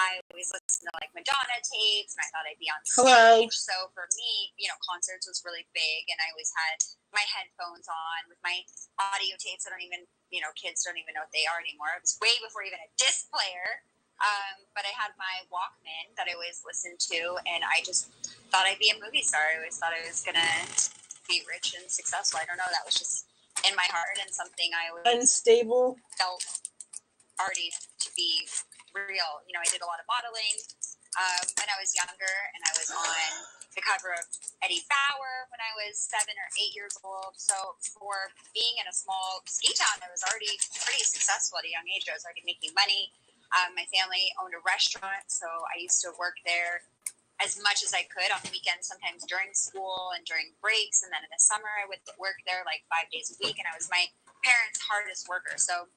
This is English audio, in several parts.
I always listened to like Madonna tapes, and I thought I'd be on stage. Hello. So for me, concerts was really big, and I always had my headphones on with my audio tapes. I don't even, kids don't even know what they are anymore. It was way before even a disc player. But I had my Walkman that I always listened to, and I just thought I'd be a movie star. I always thought I was going to be rich and successful. I don't know. That was just in my heart and something I always unstable felt already to be real. I did a lot of modeling when I was younger, and I was on the cover of Eddie Bauer when I was 7 or 8 years old. So for being in a small ski town, I was already pretty successful at a young age. I was already making money. My family owned a restaurant, so I used to work there as much as I could on weekends, sometimes during school and during breaks. And then in the summer, I would work there like 5 days a week. And I was my parents' hardest worker. So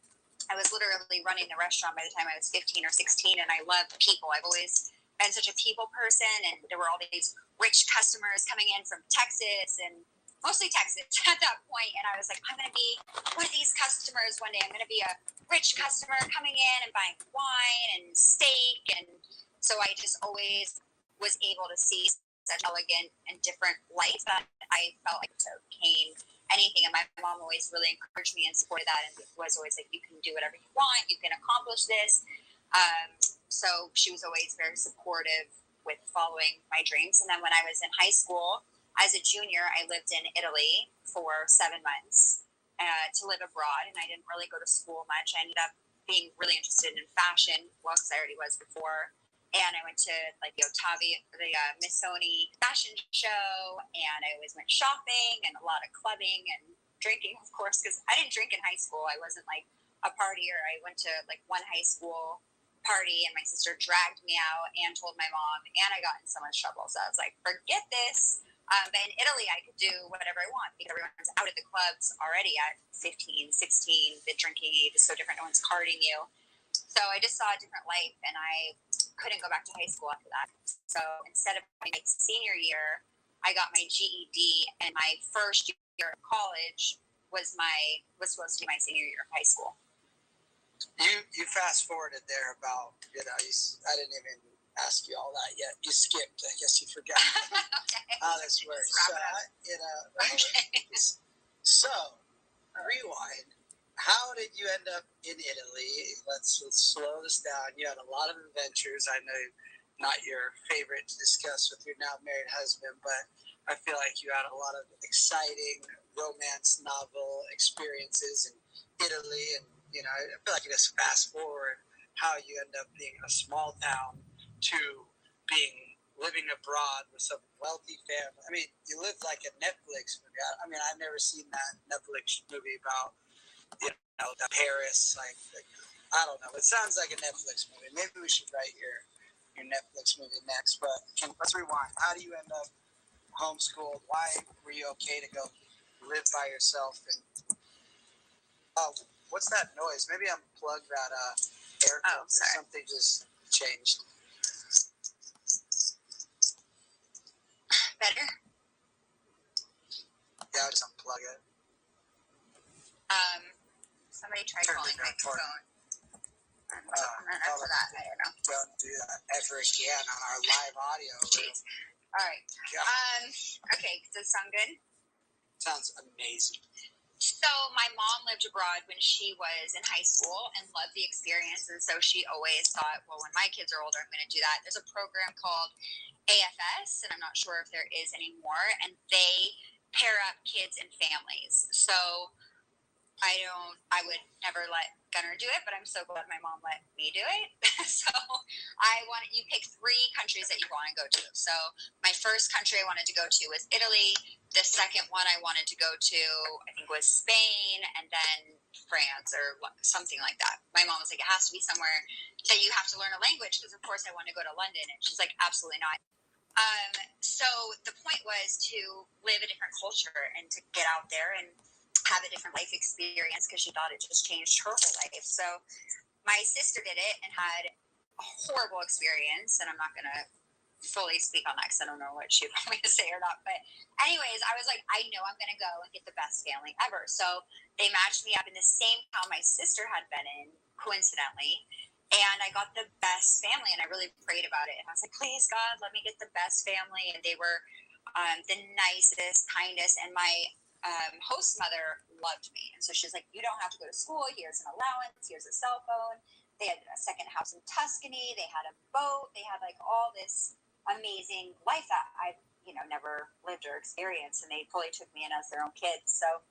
I was literally running the restaurant by the time I was 15 or 16. And I love people. I've always been such a people person. And there were all these rich customers coming in from Texas and mostly Texas at that point. And I was like, I'm going to be one of these customers one day. I'm going to be a rich customer coming in and buying wine and steak. And so I just always was able to see such elegant and different lights that I felt like to obtain anything. And my mom always really encouraged me and supported that, and was always like, you can do whatever you want, you can accomplish this. So she was always very supportive with following my dreams. And then when I was in high school, as a junior, I lived in Italy for 7 months to live abroad, and I didn't really go to school much. I ended up being really interested in fashion, well, because I already was before. And I went to like the Missoni fashion show, and I always went shopping and a lot of clubbing and drinking, of course, because I didn't drink in high school. I wasn't like a partier. I went to like one high school party, and my sister dragged me out and told my mom, and I got in so much trouble. So I was like, forget this. But in Italy, I could do whatever I want because everyone's out at the clubs already at 15, 16. The drinking age is so different. No one's carding you. So I just saw a different life, and I couldn't go back to high school after that. So instead of my senior year, I got my GED, and my first year of college was supposed to be my senior year of high school. You fast forwarded there about, I didn't even ask you all that yet. You skipped. I guess you forgot Okay. how this works. So, rewind. How did you end up in Italy? Let's slow this down. You had a lot of adventures. I know not your favorite to discuss with your now married husband, but I feel like you had a lot of exciting romance novel experiences in Italy. And, I feel like you just fast forward how you end up being in a small town to living abroad with some wealthy family. I mean, you lived like a Netflix movie. I mean, I've never seen that Netflix movie about the Paris, like I don't know. It sounds like a Netflix movie. Maybe we should write your Netflix movie next. But let's rewind. How do you end up homeschooled? Why were you okay to go live by yourself? And what's that noise? Maybe unplug that air filter. Something just changed. Better? Yeah, I'll just unplug it. Somebody tried calling my phone. After that, I don't know. Don't do that ever again on our live audio. Jeez. All right. Okay, does it sound good? Sounds amazing. So my mom lived abroad when she was in high school and loved the experience. And so she always thought, well, when my kids are older, I'm going to do that. There's a program called AFS, and I'm not sure if there is anymore. And they pair up kids and families. So I would never let Gunnar do it, but I'm so glad my mom let me do it. So you pick 3 countries that you want to go to. So my first country I wanted to go to was Italy. The second one I wanted to go to, I think, was Spain, and then France or something like that. My mom was like, it has to be somewhere that you have to learn a language, because of course I want to go to London. And she's like, absolutely not. So the point was to live a different culture and to get out there and have a different life experience, because she thought it just changed her whole life. So my sister did it and had a horrible experience, and I'm not going to fully speak on that because I don't know what she would want me to say or not. But anyways, I was like, I know I'm going to go and get the best family ever. So they matched me up in the same town my sister had been in, coincidentally. And I got the best family, and I really prayed about it. And I was like, please, God, let me get the best family. And they were the nicest, kindest. And my host mother loved me. And so she's like, you don't have to go to school. Here's an allowance. Here's a cell phone. They had a second house in Tuscany. They had a boat. They had like all this amazing life that I, never lived or experienced. And they fully took me in as their own kids. So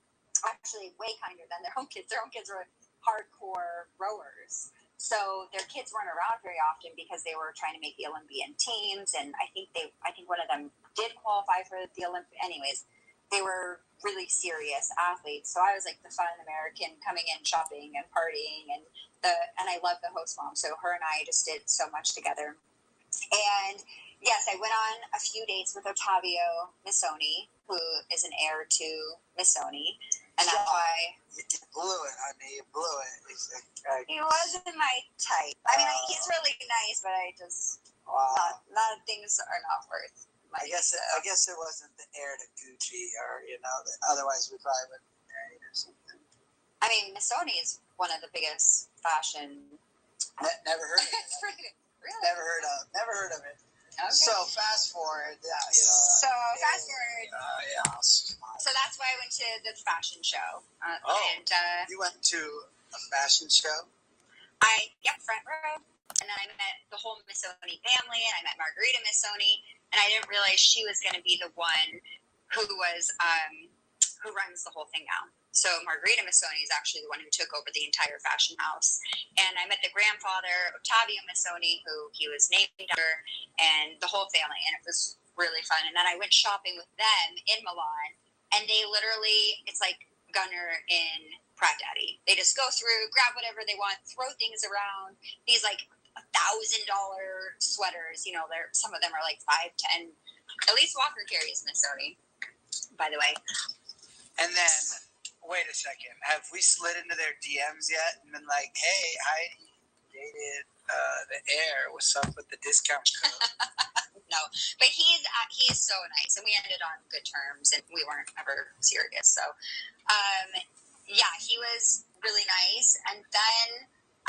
actually way kinder than their own kids. Their own kids were hardcore rowers. So their kids weren't around very often because they were trying to make the Olympian teams, and I think one of them did qualify for the Olympic. Anyways, they were really serious athletes. So I was like the fun American coming in, shopping and partying, and I love the host mom. So her and I just did so much together. And yes, I went on a few dates with Ottavio Missoni, who is an heir to Missoni. And that's why you blew it, honey. You blew it. He wasn't my type. I mean, he's really nice, but I just not things are not worth money. I guess it wasn't the heir to Gucci, or otherwise we probably would have married or something. I mean, Missoni is one of the biggest fashion. Never heard of it. Really? Never heard of it. Okay. So fast forward, So that's why I went to the fashion show. And you went to a fashion show? Front row. And then I met the whole Missoni family, and I met Margarita Missoni, and I didn't realize she was going to be the one who was who runs the whole thing now. So Margarita Missoni is actually the one who took over the entire fashion house. And I met the grandfather, Ottavio Missoni, who he was named after, and the whole family. And it was really fun. And then I went shopping with them in Milan. And they literally, it's like Gunner in Pratt Daddy. They just go through, grab whatever they want, throw things around. These like $1,000 sweaters. Some of them are like 5, 10. At least Walker carries Missoni, by the way. And then, wait a second. Have we slid into their DMs yet and been like, hey, Heidi dated the heir. What's up with the discount code? No, but he's so nice, and we ended on good terms, and we weren't ever serious. So, he was really nice. And then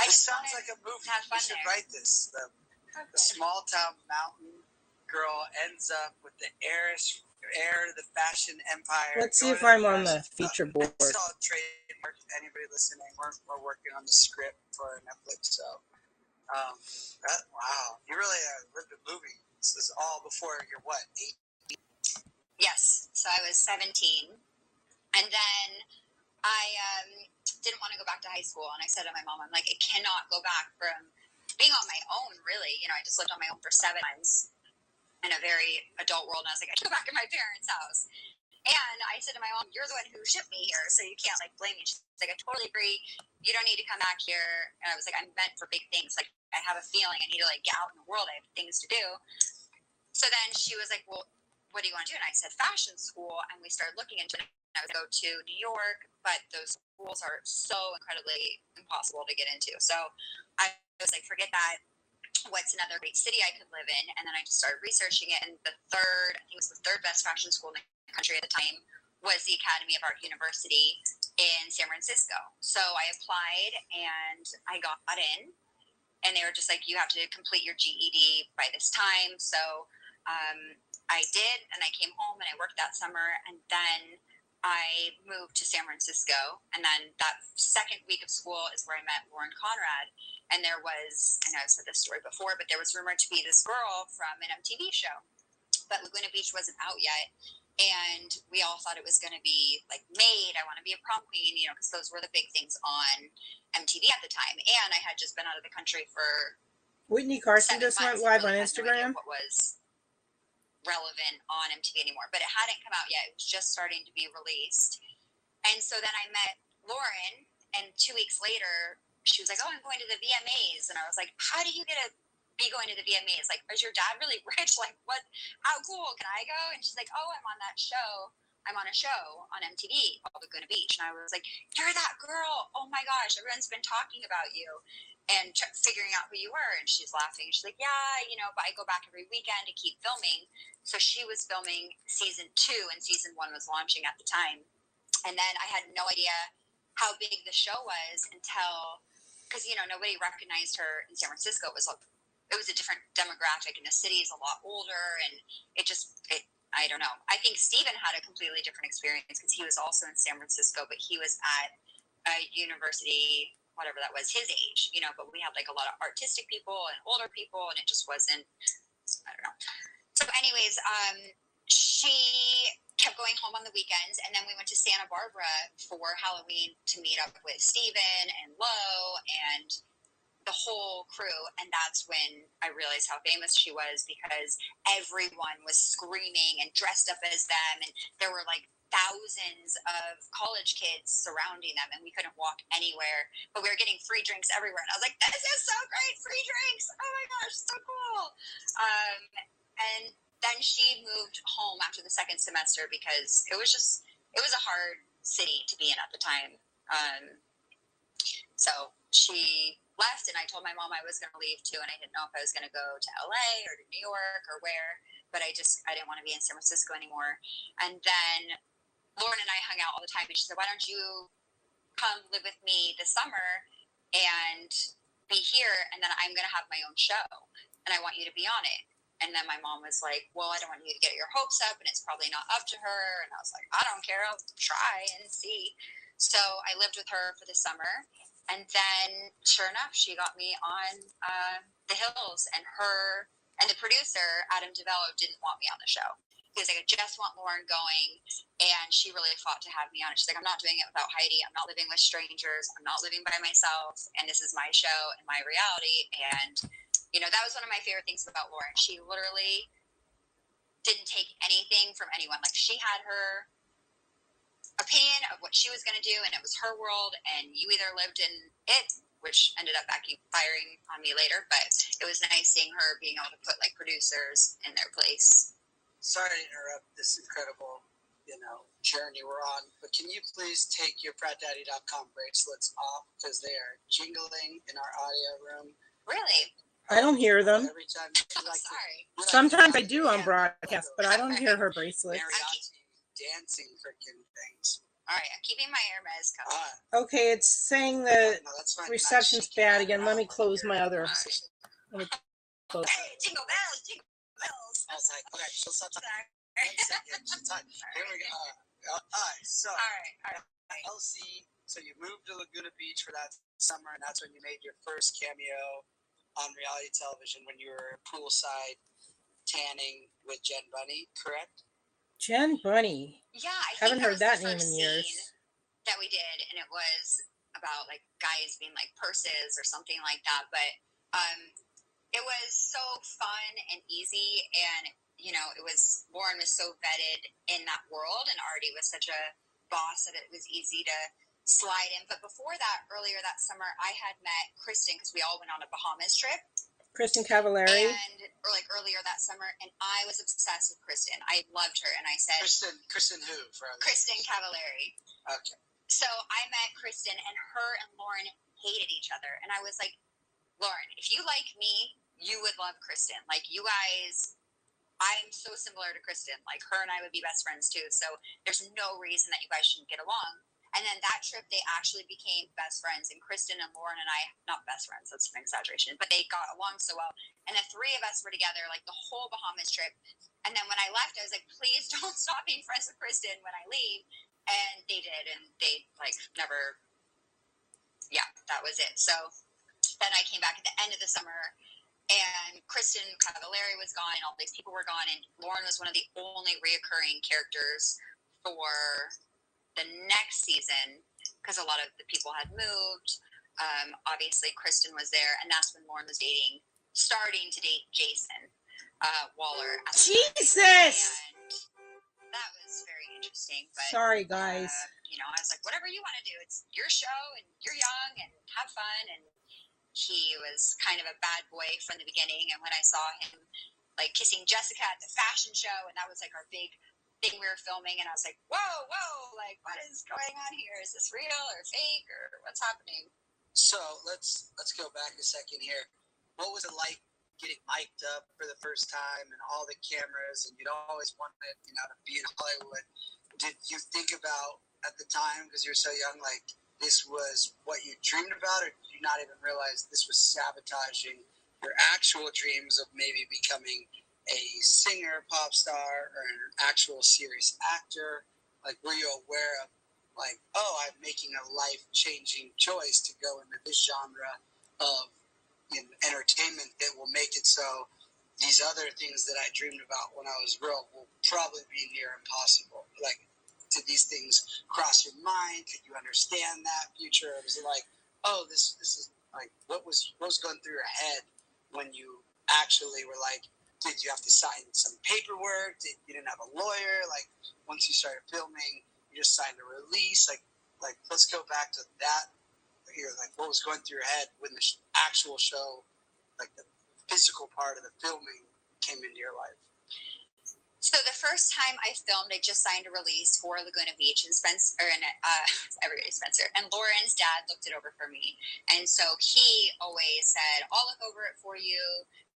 This sounds like a movie. We should write this. The small town mountain girl ends up with the heir of the fashion empire. Let's see if I'm on the feature board. It's all trademark. Anybody listening, we're working on the script for Netflix. So, wow, you really lived a movie. This is all before you're 8? Yes, so I was 17, and then I didn't want to go back to high school, and I said to my mom, I'm like, I cannot go back from being on my own. Really, I just lived on my own for 7 months in a very adult world, and I was like, I can go back in my parents' house. And I said to my mom, you're the one who shipped me here, so you can't blame me. She's like, I totally agree. You don't need to come back here. And I was like, I'm meant for big things. Like, I have a feeling I need to get out in the world. I have things to do. So then she was like, well, what do you want to do? And I said, fashion school. And we started looking into it. I would go to New York, but those schools are so incredibly impossible to get into. So I was like, forget that. What's another great city I could live in? And then I just started researching it. And I think it was the third best fashion school in the country at the time was the Academy of Art University in San Francisco. So I applied and I got in, and they were just like, you have to complete your GED by this time. So I did, and I came home and I worked that summer, and then I moved to San Francisco. And then that second week of school is where I met Lauren Conrad. And there was, I know I've said this story before, but there was rumored to be this girl from an MTV show. But Laguna Beach wasn't out yet. And we all thought it was going to be like Maid, I Want to Be a Prom Queen, because those were the big things on MTV at the time. And I had just been out of the country for Whitney Carson 7 just went months. live Really on had no idea Instagram. what was relevant on MTV anymore, but it hadn't come out yet. It was just starting to be released. And so then I met Lauren, and 2 weeks later, she was like, oh, I'm going to the VMAs. And I was like, how do you get to be going to the VMAs? Like, is your dad really rich? Like, what? How cool? Can I go? And she's like, oh, I'm on that show. I'm on a show on MTV called Laguna Beach. And I was like, you're that girl. Oh my gosh, everyone's been talking about you and figuring out who you were. And she's laughing. She's like, yeah, but I go back every weekend to keep filming. So she was filming season 2, and season 1 was launching at the time. And then I had no idea how big the show was until because nobody recognized her in San Francisco. It was a different demographic, and the city is a lot older, and I don't know. I think Steven had a completely different experience because he was also in San Francisco, but he was at a university, whatever that was, his age, but we had like a lot of artistic people and older people, and it just wasn't, I don't know. So anyways, she kept going home on the weekends, and then we went to Santa Barbara for Halloween to meet up with Steven and Lo and the whole crew, and that's when I realized how famous she was, because everyone was screaming and dressed up as them, and there were like thousands of college kids surrounding them, and we couldn't walk anywhere, but we were getting free drinks everywhere, and I was like, this is so great, free drinks, oh my gosh, so cool. And then she moved home after the second semester because it was a hard city to be in at the time. So she left, and I told my mom I was going to leave too, and I didn't know if I was going to go to LA or to New York or where, but I didn't want to be in San Francisco anymore. And then Lauren and I hung out all the time, and she said, why don't you come live with me this summer and be here, and then I'm going to have my own show, and I want you to be on it. And then my mom was like, well, I don't want you to get your hopes up, and it's probably not up to her. And I was like, I don't care, I'll try and see. So I lived with her for the summer. And then, sure enough, she got me on The Hills, and the producer, Adam DeVello, didn't want me on the show. He was like, I just want Lauren going, and she really fought to have me on it. She's like, I'm not doing it without Heidi. I'm not living with strangers. I'm not living by myself, and this is my show and my reality. And, that was one of my favorite things about Lauren. She literally didn't take anything from anyone. Like, she had her opinion of what she was going to do, and it was her world, and you either lived in it, which ended up backfiring on me later, but it was nice seeing her being able to put like producers in their place. Sorry to interrupt this incredible journey we're on, but can you please take your PratDaddy.com bracelets off, because they are jingling in our audio room. Really? I don't hear them. Every time Sorry. Sometimes I do on broadcast, but I don't hear her bracelets. mariachi dancing freaking things. All right, I'm keeping my Hermes covered. Okay, it's saying the No, that's fine. reception's bad again. Let me close my other. Let me close. Hey, jingle bells, jingle bells. I was like, okay, she'll stop talking. 1 second, she's talking. Here we go. All right, so All right. LC, so you moved to Laguna Beach for that summer, and that's when you made your first cameo on reality television, when you were poolside tanning with Jen Bunny, correct? Jen Bunny. Yeah, I Haven't think heard that that was the name in first years. scene that we did, and it was about like guys being like purses or something like that. But it was so fun and easy, and Lauren was so vetted in that world, and Artie was such a boss that it was easy to slide in. But before that, earlier that summer, I had met Kristen, because we all went on a Bahamas trip. Kristen Cavallari. Or like earlier that summer, and I was obsessed with Kristen. I loved her, and I said, Kristen who? Kristen Cavallari. Okay. So I met Kristen, and her and Lauren hated each other, and I was like, Lauren, if you like me, you would love Kristen. Like, you guys, I'm so similar to Kristen. Like, her and I would be best friends too. So there's no reason that you guys shouldn't get along. And then that trip, they actually became best friends. And Kristen and Lauren and I, not best friends, that's an exaggeration, but they got along so well. And the three of us were together like the whole Bahamas trip. And then when I left, I was like, please don't stop being friends with Kristen when I leave. And they did. And they like never, that was it. So then I came back at the end of the summer, and Kristen Cavallari was gone, and all these people were gone. And Lauren was one of the only reoccurring characters for the next season, because a lot of the people had moved. Obviously, Kristen was there, and that's when Lauren was starting to date Jason Waller. Jesus! And that was very interesting. But sorry, guys. I was like, whatever you want to do, it's your show, and you're young, and have fun. And he was kind of a bad boy from the beginning. And when I saw him like kissing Jessica at the fashion show, and that was like our big thing we were filming, and I was like, whoa, like, what is going on here? Is this real or fake, or what's happening? So let's go back a second here. What was it like getting mic'd up for the first time, and all the cameras, and you'd always wanted to be in Hollywood? Did you think about at the time, because you're so young, like, this was what you dreamed about, or did you not even realize this was sabotaging your actual dreams of maybe becoming a singer, pop star, or an actual serious actor? Like, were you aware of, like, oh, I'm making a life-changing choice to go into this genre of entertainment that will make it so these other things that I dreamed about when I was real will probably be near impossible? Like, did these things cross your mind? Could you understand that future? Or was it like, oh, this is like, what was going through your head when you actually were like, did you have to sign some paperwork? You didn't have a lawyer? Like, once you started filming, you just signed a release? Like let's go back to that here. Like, what was going through your head when the actual show, like the physical part of the filming, came into your life? So the first time I filmed, I just signed a release for Laguna Beach, and Spencer, everybody Spencer, and Lauren's dad looked it over for me. And so he always said, I'll look over it for you.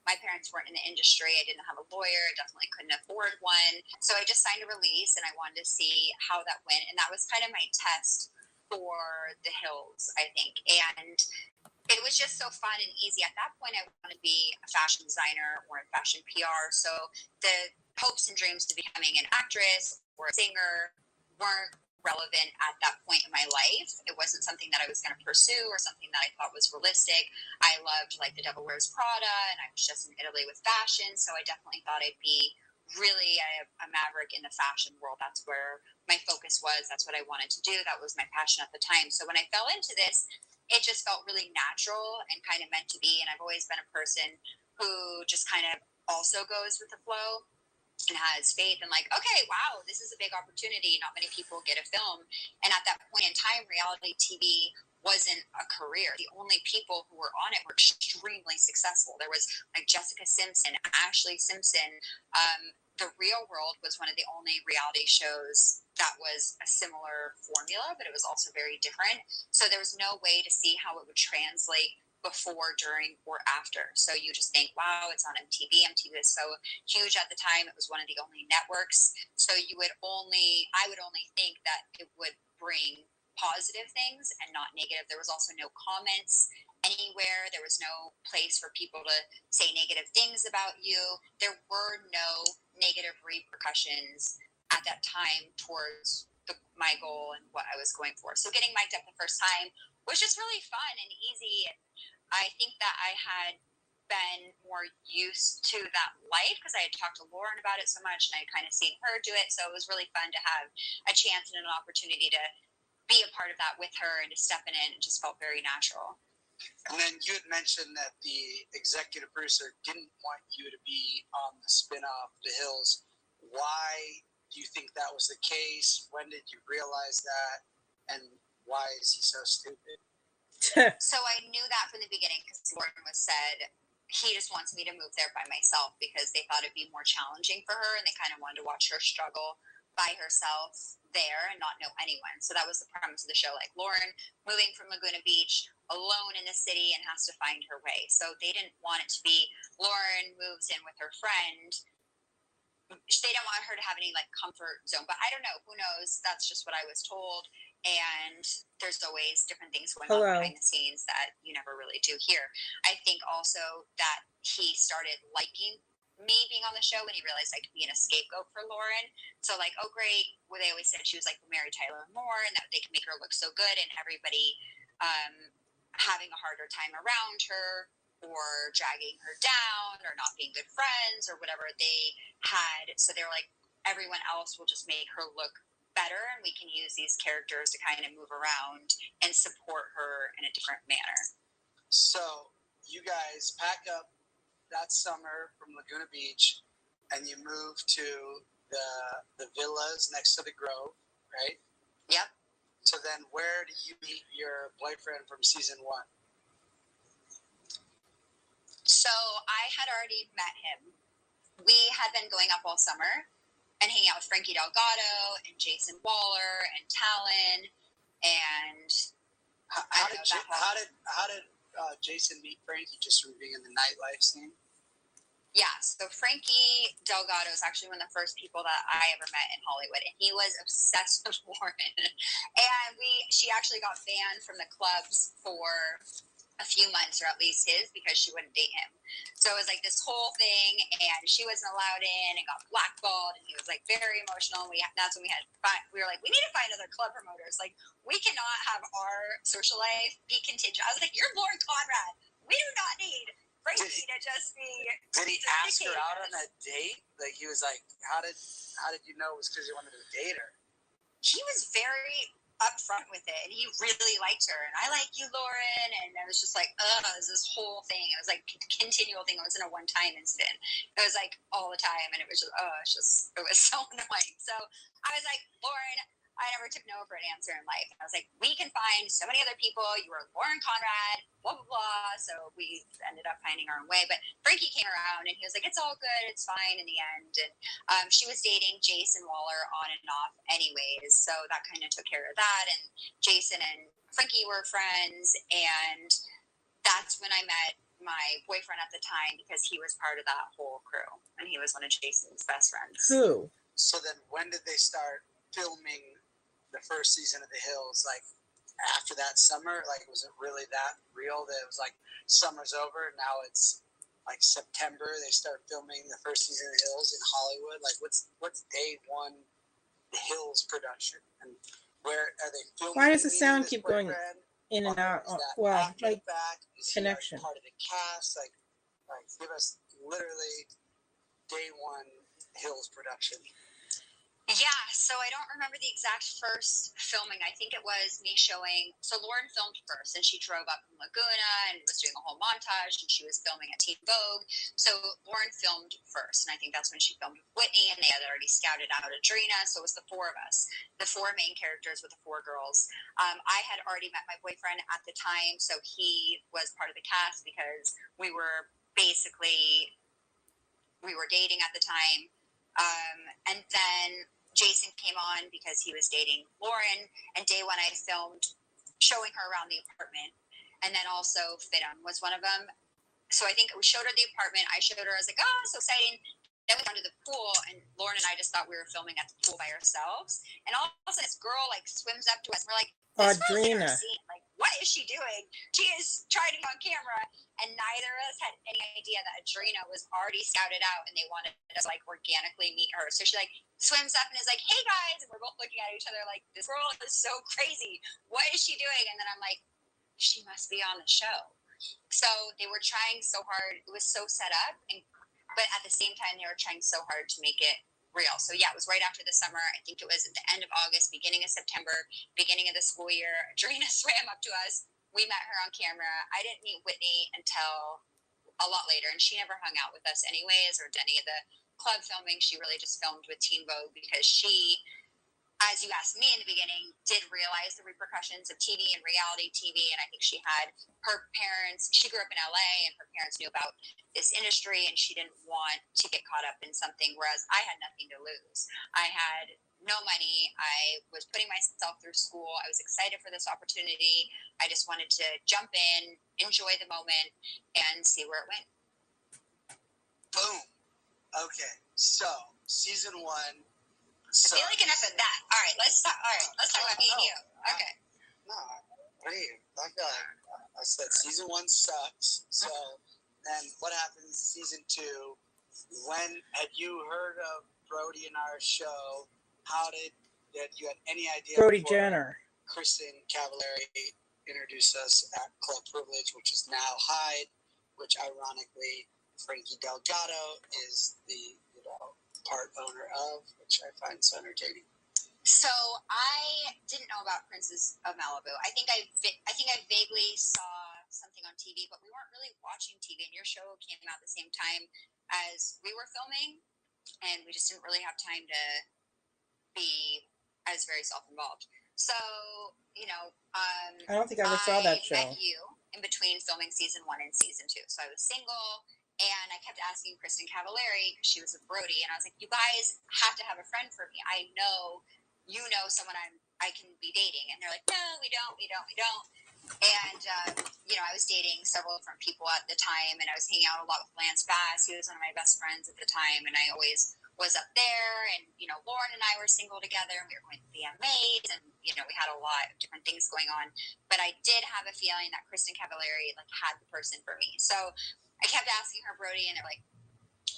My parents weren't in the industry. I didn't have a lawyer. I definitely couldn't afford one. So I just signed a release, and I wanted to see how that went. And that was kind of my test for The Hills, I think. And it was just so fun and easy. At that point, I wanted to be a fashion designer or in fashion PR. So the hopes and dreams to becoming an actress or a singer weren't relevant at that point in my life. It wasn't something that I was going to pursue or something that I thought was realistic. I loved like The Devil Wears Prada, and I was just in Italy with fashion. So I definitely thought I'd be really a maverick in the fashion world. That's where my focus was. That's what I wanted to do. That was my passion at the time. So when I fell into this, it just felt really natural and kind of meant to be. And I've always been a person who just kind of also goes with the flow and has faith and like, okay, wow, this is a big opportunity. Not many people get a film. And at that point in time, reality TV wasn't a career. The only people who were on it were extremely successful. There was like Jessica Simpson, Ashley Simpson. The Real World was one of the only reality shows that was a similar formula, but it was also very different. So there was no way to see how it would translate before, during, or after. So you just think, wow, it's on MTV. MTV was so huge at the time. It was one of the only networks. So I would only think that it would bring positive things and not negative. There was also no comments anywhere. There was no place for people to say negative things about you. There were no negative repercussions at that time towards my goal and what I was going for. So getting mic'd up the first time was just really fun and easy. And I think that I had been more used to that life because I had talked to Lauren about it so much and I had kind of seen her do it. So it was really fun to have a chance and an opportunity to be a part of that with her and to step in it. It just felt very natural. And then you had mentioned that the executive producer didn't want you to be on the spinoff, The Hills. Why do you think that was the case? When did you realize that? And why is he so stupid? So I knew that from the beginning because Lauren said he just wants me to move there by myself because they thought it'd be more challenging for her and they kind of wanted to watch her struggle by herself there and not know anyone. So that was the premise of the show. Like Lauren moving from Laguna Beach alone in the city and has to find her way. So they didn't want it to be Lauren moves in with her friend. They don't want her to have any like comfort zone, but I don't know. Who knows? That's just what I was told. And there's always different things going on behind the scenes that you never really do here. I think also that he started liking me being on the show when he realized I could be a scapegoat for Lauren. So like, oh great, well, they always said she was like Mary Tyler Moore and that they could make her look so good and everybody having a harder time around her or dragging her down or not being good friends or whatever they had. So they were like, everyone else will just make her look better and we can use these characters to kind of move around and support her in a different manner. So you guys pack up that summer from Laguna Beach and you move to the villas next to the Grove, right? Yep. So then where do you meet your boyfriend from season 1? So I had already met him. We had been going up all summer and hanging out with Frankie Delgado and Jason Waller and Talon and how did Jason meet Frankie just from being in the nightlife scene? Yeah, So Frankie Delgado is actually one of the first people that I ever met in Hollywood, and he was obsessed with Lauren. And she actually got banned from the clubs for a few months, or at least his, because she wouldn't date him. So it was like this whole thing, and she wasn't allowed in, and got blackballed, and he was like very emotional. That's when we were like, we need to find other club promoters. Like, we cannot have our social life be contingent. I was like, you're Lauren Conrad. We do not need Frankie to just be. Did he ask her out on that date? Like, he was like, how did you know it was because you wanted to date her? He was very upfront with it, and he really liked her, and I like you, Lauren, and I was just like, it was this whole thing. It was like a continual thing. It wasn't a one-time incident. It was like all the time, and it was just, it was so annoying. So I was like, Lauren, I never took no for an answer in life. I was like, we can find so many other people. You were Lauren Conrad, blah, blah, blah. So we ended up finding our own way. But Frankie came around, and he was like, it's all good. It's fine in the end. And she was dating Jason Waller on and off anyways. So that kind of took care of that. And Jason and Frankie were friends. And that's when I met my boyfriend at the time, because he was part of that whole crew. And he was one of Jason's best friends. Who? So then when did they start filming the first season of The Hills? Like, after that summer? Like, was it really that real that it was like summer's over, now it's like September, they start filming the first season of The Hills in Hollywood? Like, what's day one The Hills production, and where are they filming? Why does the sound keep going in and out? Well, like connection. Part of the cast, like give us literally day one Hills production. Yeah, so I don't remember the exact first filming. I think it was me showing. So Lauren filmed first, and she drove up from Laguna and was doing a whole montage, and she was filming at Teen Vogue. So Lauren filmed first, and I think that's when she filmed with Whitney, and they had already scouted out Adrena. So it was the four of us, the four main characters with the four girls. I had already met my boyfriend at the time, so he was part of the cast because we were dating at the time. And then Jason came on because he was dating Lauren, and day one I filmed showing her around the apartment, and then also Fitum was one of them. So I think we showed her the apartment. I showed her. I was like, oh, so exciting. Then we went to the pool, and Lauren and I just thought we were filming at the pool by ourselves. And all of a sudden, this girl like swims up to us. And we're like, this girl's in our scene. Like, what is she doing? She is trying to be on camera. And neither of us had any idea that Adrena was already scouted out, and they wanted us to like organically meet her. So she like swims up and is like, hey guys. And we're both looking at each other like, this girl is so crazy. What is she doing? And then I'm like, she must be on the show. So they were trying so hard. It was so set up, but at the same time, they were trying so hard to make it real. So yeah, it was right after the summer. I think it was at the end of August, beginning of September, beginning of the school year. Adrena swam up to us. We met her on camera. I didn't meet Whitney until a lot later, and she never hung out with us anyways, or did any of the club filming. She really just filmed with Teen Vogue because she, as you asked me in the beginning, did realize the repercussions of TV and reality TV. And I think she had her parents, she grew up in LA, and her parents knew about this industry, and she didn't want to get caught up in something, whereas I had nothing to lose. I had no money. I was putting myself through school. I was excited for this opportunity. I just wanted to jump in, enjoy the moment, and see where it went. Boom. Okay, so season one. So, I feel like enough of that. All right, let's talk about me and you. Okay. No, wait. I said season one sucks. So then what happens season two? When had you heard of Brody and our show? How did you have any idea? Brody Jenner. Kristen Cavallari introduced us at Club Privilege, which is now Hyde, which ironically Frankie Delgado is the part owner of, which I find so entertaining. So I didn't know about Princes of Malibu. I think I vaguely saw something on TV, but we weren't really watching TV. And your show came out at the same time as we were filming, and we just didn't really have time to be as very self-involved. So, I don't think I ever saw that show. I met you in between filming season one and season two. So I was single, and I kept asking Kristen Cavallari, because she was with Brody, and I was like, you guys have to have a friend for me. I know you know someone I can be dating. And they're like, no, we don't. And, I was dating several different people at the time, and I was hanging out a lot with Lance Bass. He was one of my best friends at the time, and I always was up there. And, Lauren and I were single together, and we were going to VMAs, and, we had a lot of different things going on. But I did have a feeling that Kristen Cavallari, had the person for me. So I kept asking her, Brody, and they're like,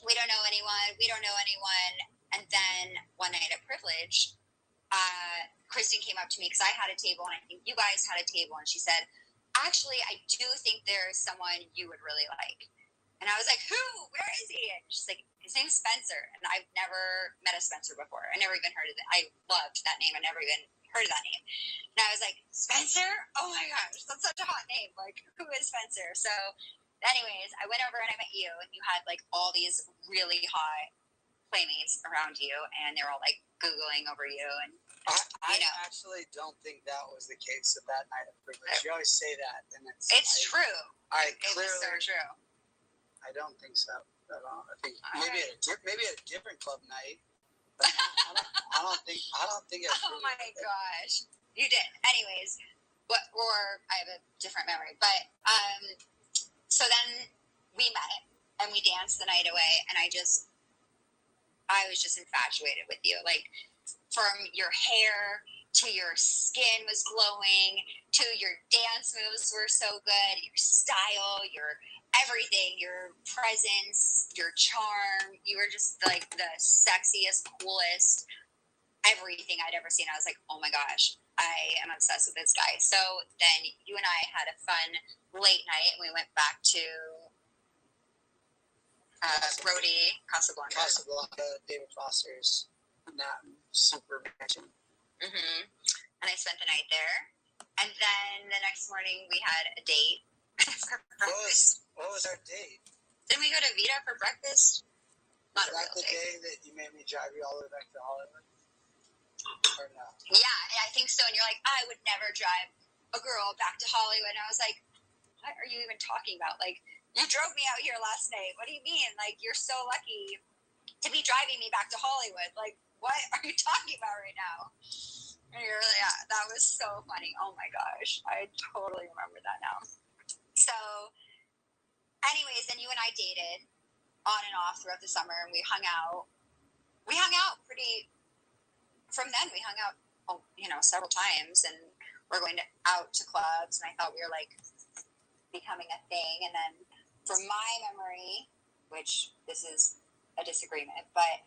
we don't know anyone. We don't know anyone. And then one night at Privilege, Kristen came up to me because I had a table, and I think you guys had a table, and she said, actually, I do think there's someone you would really like. And I was like, who? Where is he? And she's like, his name's Spencer. And I've never met a Spencer before. I never even heard of it. I loved that name. I never even heard of that name. And I was like, Spencer? Oh my gosh, that's such a hot name. Like, who is Spencer? So anyways, I went over and I met you, and you had all these really hot playmates around you, and they were all Googling over you. And I actually don't think that was the case at that night of Privilege. You always say that, and it's true. It was so true. I don't think so at all. I think maybe at a different club night. But I don't think it. Oh my gosh, you did. Anyways, or I have a different memory, but so then we met and we danced the night away, and I was just infatuated with you. From your hair to your skin was glowing, to your dance moves were so good, your style, your everything, your presence, your charm. You were just the sexiest, coolest, everything I'd ever seen. I was like, oh my gosh, I am obsessed with this guy. So then you and I had a fun late night, and we went back to Brody, Casablanca, David Foster's super mansion. Mm-hmm. And I spent the night there. And then the next morning we had a date for breakfast. What was our date? Didn't we go to Vita for breakfast? Not was a that real the date. day that you made me drive you all the way back to Hollywood? Or no? Yeah, I think so. And you're like, I would never drive a girl back to Hollywood. And I was like, what are you even talking about? You drove me out here last night. What do you mean? You're so lucky to be driving me back to Hollywood. What are you talking about right now? And that was so funny. Oh my gosh. I totally remember that now. So anyways, then you and I dated on and off throughout the summer, and we hung out. From then we hung out, several times, and we're going out to clubs, and I thought we were becoming a thing. And then from my memory, which this is a disagreement, but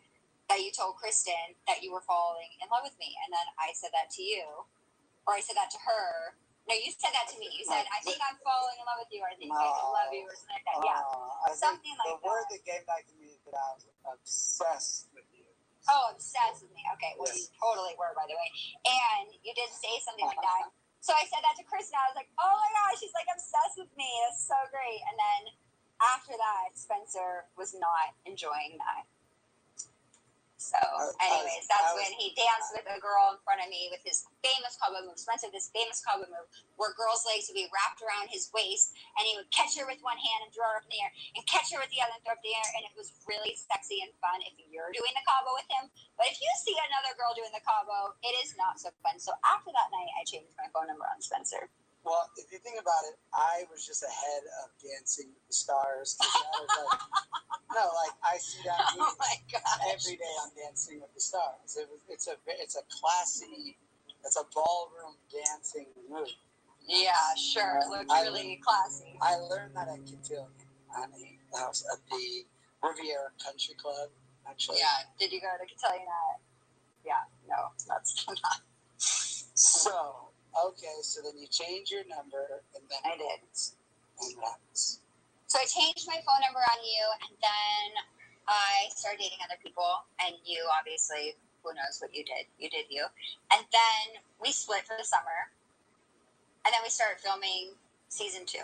that you told Kristen that you were falling in love with me. And then I said that to you, or I said that to her. No, you said that to me. You said, I think I'm falling in love with you, or I think I can love you, or something like that. Yeah. Something like that. The word that came back to me is that I was obsessed with you. Oh, obsessed with me. Okay. Well, yes. You totally were, by the way. And you did say something like that. So I said that to Kristen. I was like, oh my gosh, she's obsessed with me. That's so great. And then after that, Spencer was not enjoying that. So, anyways, that's when he danced with a girl in front of me with his famous combo move. Spencer, this famous combo move where girls' legs would be wrapped around his waist, and he would catch her with one hand and throw her up in the air, and catch her with the other and throw her up in the air, and it was really sexy and fun if you're doing the combo with him. But if you see another girl doing the combo, it is not so fun. So after that night, I changed my phone number on Spencer. Well, if you think about it, I was just ahead of Dancing with the Stars. I see that every day on Dancing with the Stars. It's a classy, it's a ballroom dancing move. Yeah, sure. It looks really classy. I learned that at Cotillion at the Riviera Country Club, actually. Yeah, did you go to Cotillion at? Yeah, no, that's not. So. Okay, so then you change your number, and then I did. And what happens? So I changed my phone number on you, and then I started dating other people, and you obviously, who knows what you did? You did you. And then we split for the summer, and then we started filming season 2.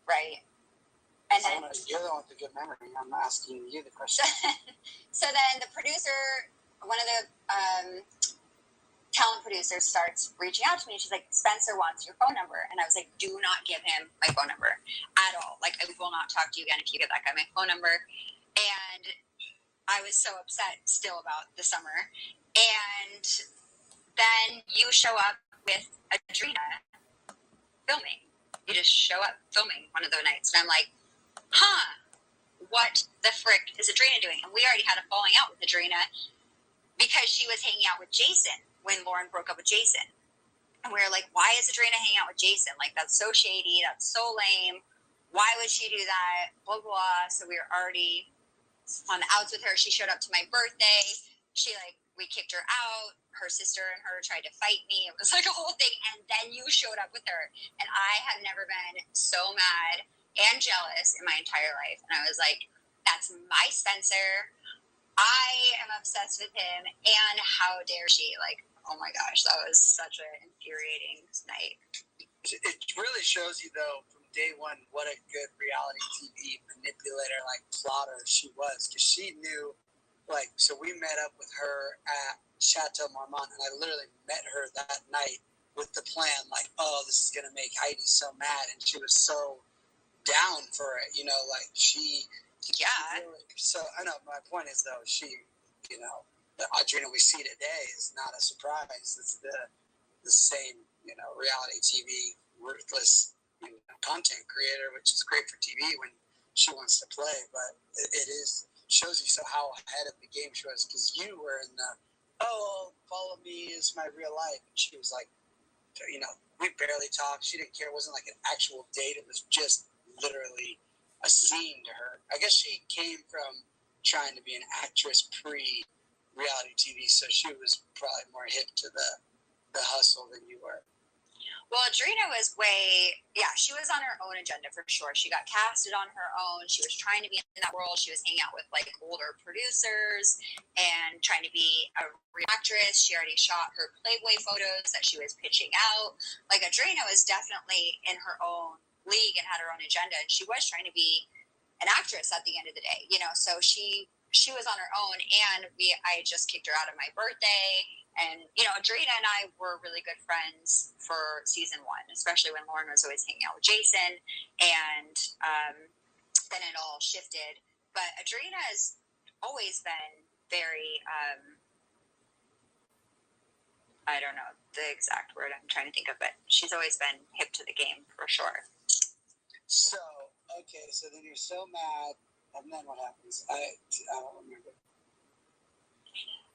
Right? And then you're the one with the good memory. I'm asking you the question. So then the producer, one of the talent producer starts reaching out to me, and she's like, Spencer wants your phone number. And I was like, do not give him my phone number at all. I will not talk to you again if you give that guy my phone number. And I was so upset still about the summer. And then you show up with Adrena, filming. You just show up filming one of those nights. And I'm like, what the frick is Adrena doing? And we already had a falling out with Adrena because she was hanging out with Jason when Lauren broke up with Jason. And we were like, why is Adrena hanging out with Jason? Like, that's so shady. That's so lame. Why would she do that? Blah, blah. So we were already on the outs with her. She showed up to my birthday. We kicked her out. Her sister and her tried to fight me. It was like a whole thing. And then you showed up with her. And I have never been so mad and jealous in my entire life. And I was like, that's my Spencer. I am obsessed with him. And how dare she? Like, oh my gosh, that was such an infuriating night. It really shows you, though, from day one, what a good reality TV manipulator, like plotter she was. Because she knew, like, so we met up with her at Chateau Marmont, and I literally met her that night with the plan, like, oh, this is going to make Heidi so mad. And she was so down for it, like she. Yeah. So, I know, my point is, though, she, the Adrena we see today is not a surprise. It's the same, reality TV, ruthless content creator, which is great for TV when she wants to play. But it shows you how ahead of the game she was, because you were in the, follow me is my real life. And she was like, we barely talked. She didn't care. It wasn't like an actual date. It was just literally a scene to her. I guess she came from trying to be an actress pre-reality TV, so she was probably more hip to the hustle than you were. Well, Adrena was she was on her own agenda for sure. She got casted on her own. She was trying to be in that world. She was hanging out with like older producers and trying to be a real actress. She already shot her Playboy photos that she was pitching out. Like, Adrena was definitely in her own league and had her own agenda. And she was trying to be an actress at the end of the day, so she was on her own. And I just kicked her out of my birthday. And, Adrena and I were really good friends for season 1, especially when Lauren was always hanging out with Jason. And then it all shifted. But Adrena has always been very, I don't know the exact word I'm trying to think of, but she's always been hip to the game for sure. So, okay, so then you're so mad. And then what happens? I don't remember.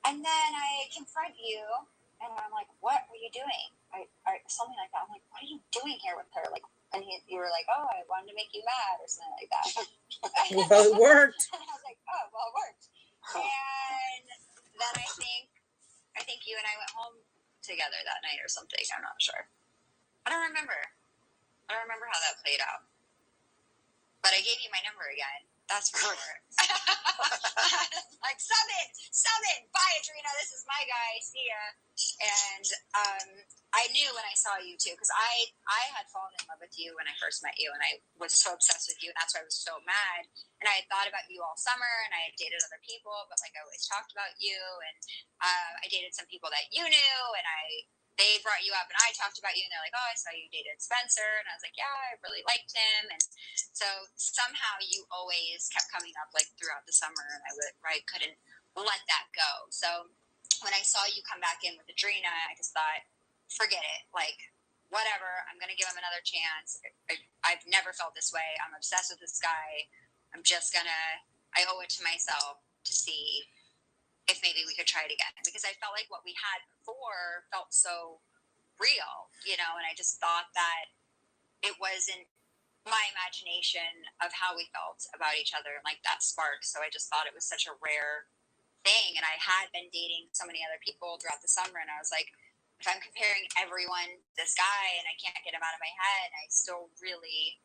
And then I confront you, and I'm like, "What were you doing?" I something like that. I'm like, "What are you doing here with her?" Like, and you were like, "Oh, I wanted to make you mad," or something like that. Well, it worked. And I was like, "Oh, well, it worked." And then I think you and I went home together that night or something. I'm not sure. I don't remember how that played out. But I gave you my number again. That's for sure. Like, sub it. Bye, Adrena. This is my guy. See ya. And I knew when I saw you, too, because I had fallen in love with you when I first met you, and I was so obsessed with you, and that's why I was so mad. And I had thought about you all summer, and I had dated other people, but, like, I always talked about you, and I dated some people that you knew, and they brought you up, and I talked about you, and they're like, "Oh, I saw you dated Spencer," and I was like, "Yeah, I really liked him." And so somehow you always kept coming up, like, throughout the summer, and I couldn't let that go. So when I saw you come back in with Adrena, I just thought, forget it, like, whatever, I'm gonna give him another chance. I've never felt this way. I'm obsessed with this guy. I owe it to myself to see if maybe we could try it again, because I felt like what we had before felt so real, and I just thought that it wasn't my imagination of how we felt about each other, like that spark. So I just thought it was such a rare thing. And I had been dating so many other people throughout the summer, and I was like, if I'm comparing everyone to this guy and I can't get him out of my head, I still really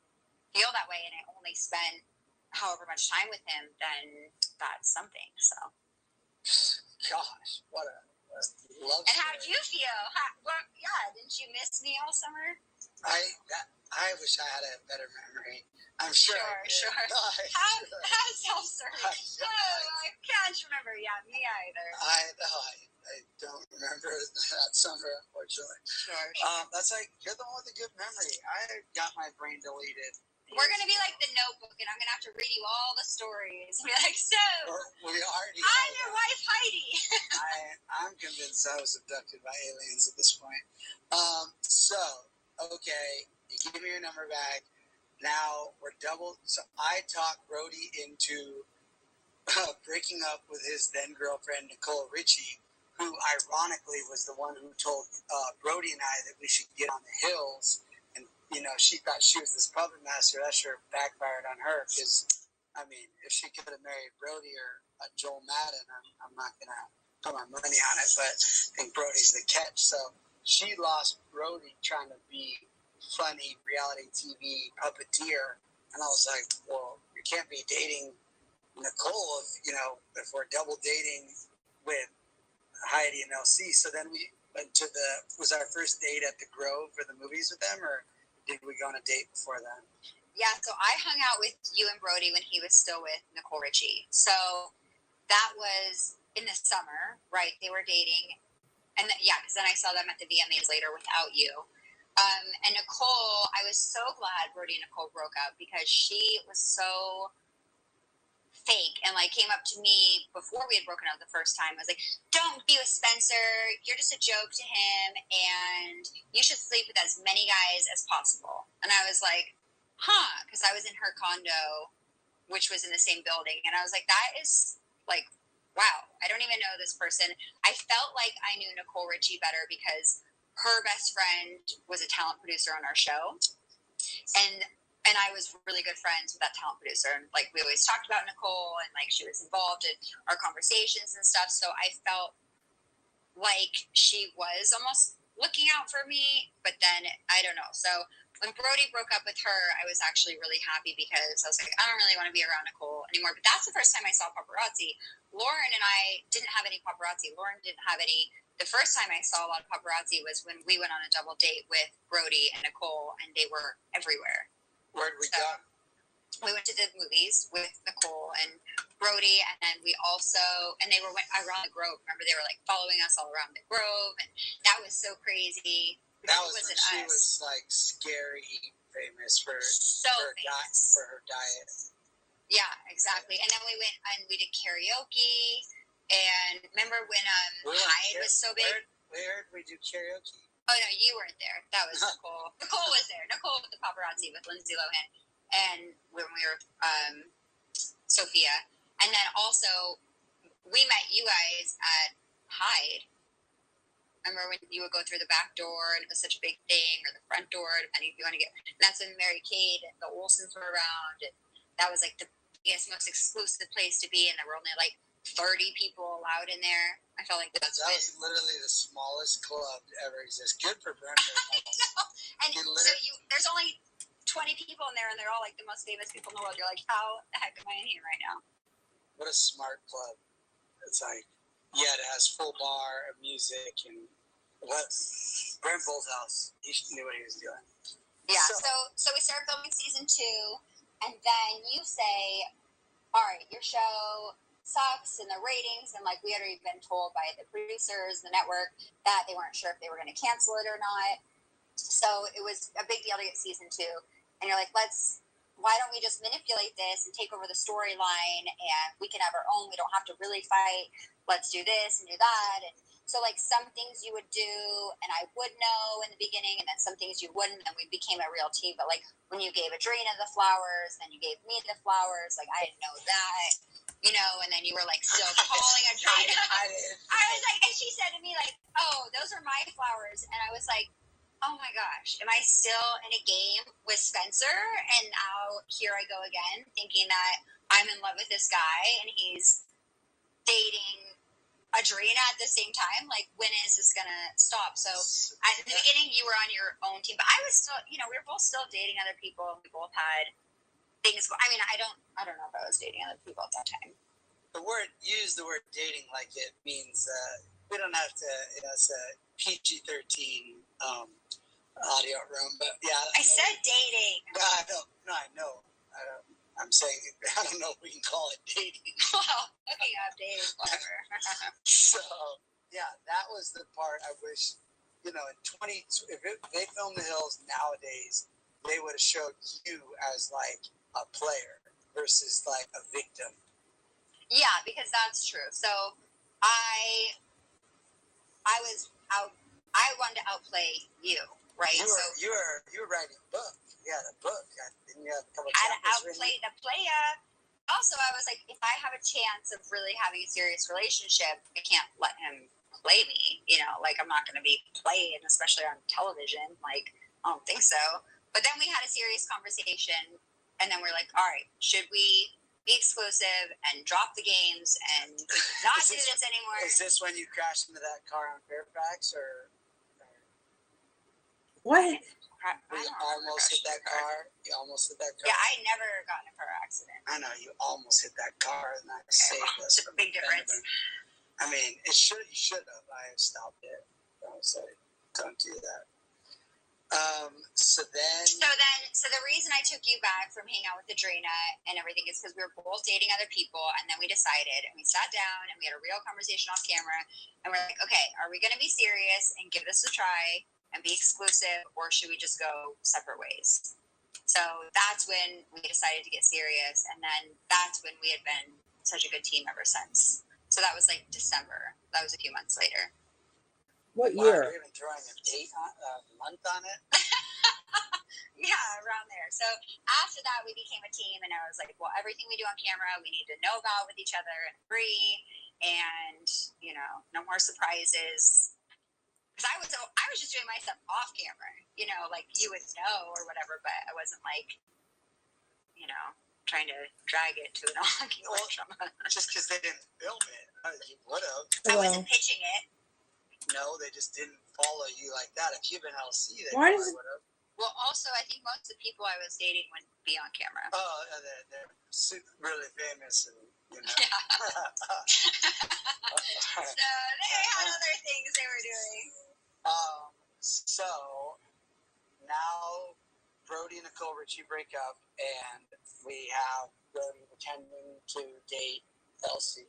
feel that way, and I only spent however much time with him, then that's something. So. Gosh, what a love story. And how did you feel? Didn't you miss me all summer? I wish I had a better memory. I'm sure. Sure. How self-serving. I can't remember. Yeah, me either. I don't remember that summer, unfortunately. Sure. That's like, you're the one with a good memory. I got my brain deleted. We're going to be like The Notebook, and I'm going to have to read you all the stories. And be like, we already I'm your wife, Heidi. I'm convinced I was abducted by aliens at this point. So, okay, You give me your number back. Now we're double. So I talked Brody into breaking up with his then girlfriend Nicole Richie, who ironically was the one who told Brody and I that we should get on the hills. And she thought she was this puppet master. That sure backfired on her because, I mean, if she could have married Brody or Joel Madden, I'm not gonna put my money on it. But I think Brody's the catch. So she lost Brody trying to be funny reality TV puppeteer, and I was like, well, you can't be dating Nicole if we're double dating with Heidi and LC. So then we went to was our first date at the Grove for the movies with them, or did we go on a date before then? Yeah, so I hung out with you and Brody when he was still with Nicole Richie. So that was in the summer, right? They were dating. And because then I saw them at the VMAs later without you. And Nicole, I was so glad Brody and Nicole broke up because she was so fake and came up to me before we had broken up the first time. I was like, don't be with Spencer. You're just a joke to him. And you should sleep with as many guys as possible. And I was like, huh, because I was in her condo, which was in the same building. And I was like, that is wow, I don't even know this person. I felt like I knew Nicole Richie better because her best friend was a talent producer on our show. And I was really good friends with that talent producer. And we always talked about Nicole and she was involved in our conversations and stuff. So I felt like she was almost looking out for me, but then I don't know. So when Brody broke up with her, I was actually really happy because I was like, I don't really want to be around Nicole anymore. But that's the first time I saw paparazzi. Lauren and I didn't have any paparazzi. Lauren didn't have any. The first time I saw a lot of paparazzi was when we went on a double date with Brody and Nicole, and they were everywhere. Where'd we go? We went to the movies with Nicole and Brody, and then we also, and they went around the Grove. Remember, they were following us all around the Grove, and that was so crazy. That was when she was scary famous for for her diet. Yeah, exactly. And then we went and we did karaoke. And remember when Hyde was so big? Where did we do karaoke? Oh no, you weren't there. That was Nicole. Nicole was there. Nicole with the paparazzi with Lindsay Lohan, and when we were Sophia, and then also we met you guys at Hyde. Remember when you would go through the back door and it was such a big thing, or the front door, depending if you want to get. And that's when Mary Kate and the Olsons were around. And that was the biggest, most exclusive place to be, and there were only 30 people allowed in there. I felt like that was literally the smallest club to ever exist. Good for Brentford. And so there's only 20 people in there, and they're all the most famous people in the world. You're like, how the heck am I in here right now? What a smart club. It's it has full bar of music and Brent Bolthouse. He knew what he was doing. Yeah. So we start filming season 2, and then you say, all right, your show sucks in the ratings, and we had already been told by the producers, the network, that they weren't sure if they were going to cancel it or not. So it was a big deal to get season 2, and you're like, why don't we just manipulate this and take over the storyline, and we can have our own, we don't have to really fight, let's do this and do that. And so some things you would do and I would know in the beginning, and then some things you wouldn't, and we became a real team. But when you gave Adrena the flowers, then you gave me the flowers, I didn't know that, and then you were still calling Adrena. I was and she said to me oh, those are my flowers, and I was like, oh my gosh, am I still in a game with Spencer? And now here I go again, thinking that I'm in love with this guy and he's dating Adrena at the same time. When is this going to stop? So in the beginning, you were on your own team, but I was still, we were both still dating other people. We both had things. I mean, I don't know if I was dating other people at that time. Use the word dating like it means we don't have to, it's a PG-13 audio room, but I said dating. I know. I'm saying I don't know if we can call it dating. Well, hooking up, dating, whatever. So that was the part I wish, in if they filmed The Hills nowadays, they would have showed you as a player versus a victim. Yeah, because that's true. So I wanted to outplay you, right? You were writing a book. You had a book. Didn't you have a couple had to chapters outplay the playa. Also, I was like, if I have a chance of really having a serious relationship, I can't let him play me. You know, like I'm not going to be played, especially on television. Like, I don't think so. But then we had a serious conversation, and then we're like, all right, should we be exclusive and drop the games and not do this anymore? Is this when you crashed into that car on Fairfax, or What? you almost hit that car? You almost hit that car? Yeah, I never got in a car accident. I know, you almost hit that car, and that saved us. It's a big difference. I mean, you should have. I stopped it. I was like, don't do that. So the reason I took you back from hanging out with Adrena and everything is because we were both dating other people, and then we decided, and we sat down, and we had a real conversation off camera, and we're like, okay, are we going to be serious and give this a try and be exclusive, or should we just go separate ways? So that's when we decided to get serious, and then that's when we had been such a good team ever since. So that was like December. That was a few months later. What year? You're even throwing a date on a month on it? Yeah, around there. So after that, we became a team, and I was like, well, everything we do on camera, we need to know about with each other and agree, and, you know, no more surprises. Because I was just doing my stuff off camera, you know, like you would know or whatever, but I wasn't like, you know, trying to drag it to an on-camera drama. Just because they didn't film it, you would have. I wasn't pitching it. No, they just didn't follow you like that. If you've been LC, they would have. Well, also, I think most of the people I was dating wouldn't be on camera. Oh, they're really famous, and you know. Yeah. So they had other things they were doing. So now Brody and Nicole Richie break up, and we have Brody pretending to date Elsie.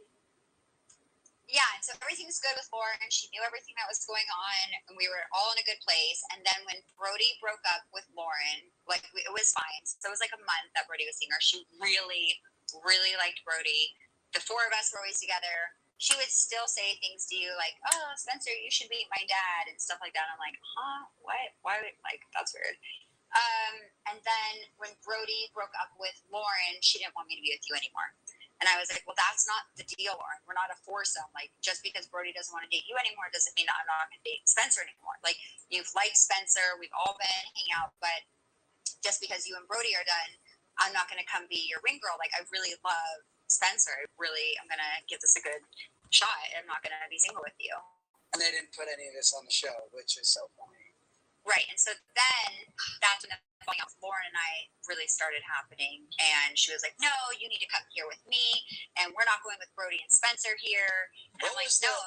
Yeah, and so everything's good with Lauren. She knew everything that was going on, and we were all in a good place. And then when Brody broke up with Lauren, it was fine. So it was like a month that Brody was seeing her. She really, really liked Brody. The four of us were always together. She would still say things to you like, oh, Spencer, you should meet my dad, and stuff like that. I'm like, huh? What? Why? Like, that's weird. And then when Brody broke up with Lauren, she didn't want me to be with you anymore. And I was like, well, that's not the deal, Lauren. We're not a foursome. Like, just because Brody doesn't want to date you anymore doesn't mean that I'm not going to date Spencer anymore. Like, you've liked Spencer. We've all been hanging out. But just because you and Brody are done, I'm not going to come be your ring girl. Like, I really love Spencer. I'm going to give this a good shot. I'm not going to be single with you. And they didn't put any of this on the show, which is so funny. Right. And so then that's when the falling out with Lauren and I really started happening. And she was like, no, you need to come here with me. And we're not going with Brody and Spencer here. And I'm like, no.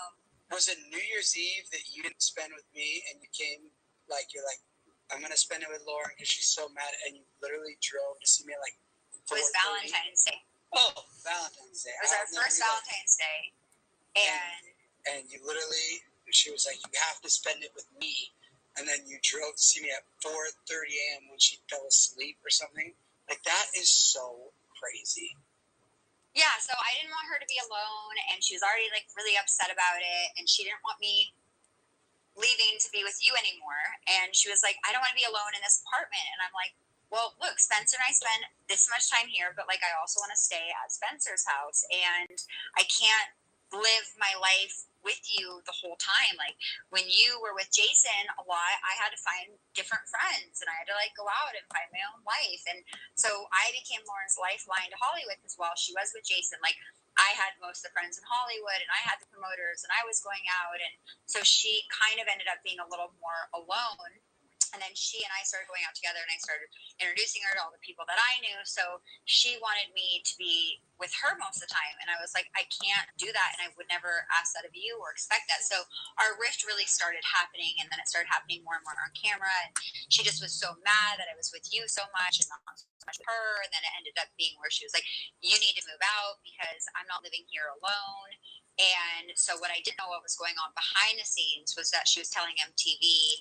Was it New Year's Eve that you didn't spend with me and you came, like, you're like, I'm going to spend it with Lauren because she's so mad. And you literally drove to see me at like 4:30. It was Valentine's Day. Oh, Valentine's Day. It was our first Valentine's Day. And you literally, she was like, you have to spend it with me. And then you drove to see me at 4:30 a.m. when she fell asleep or something. Like, that is so crazy. Yeah, so I didn't want her to be alone, and she was already, like, really upset about it, and she didn't want me leaving to be with you anymore. And she was like, I don't want to be alone in this apartment. And I'm like, well, look, Spencer and I spend this much time here, but, like, I also want to stay at Spencer's house, and I can't live my life with you the whole time. Like, when you were with Jason a lot, I had to find different friends, and I had to, like, go out and find my own life. And so I became Lauren's lifeline to Hollywood, because while she was with Jason, like, I had most of the friends in Hollywood, and I had the promoters, and I was going out, and so she kind of ended up being a little more alone. And then she and I started going out together, and I started introducing her to all the people that I knew. So she wanted me to be with her most of the time. And I was like, I can't do that. And I would never ask that of you or expect that. So our rift really started happening. And then it started happening more and more on camera. And she just was so mad that I was with you so much and not so much with her. And then it ended up being where she was like, you need to move out because I'm not living here alone. And so what I didn't know what was going on behind the scenes was that she was telling MTV,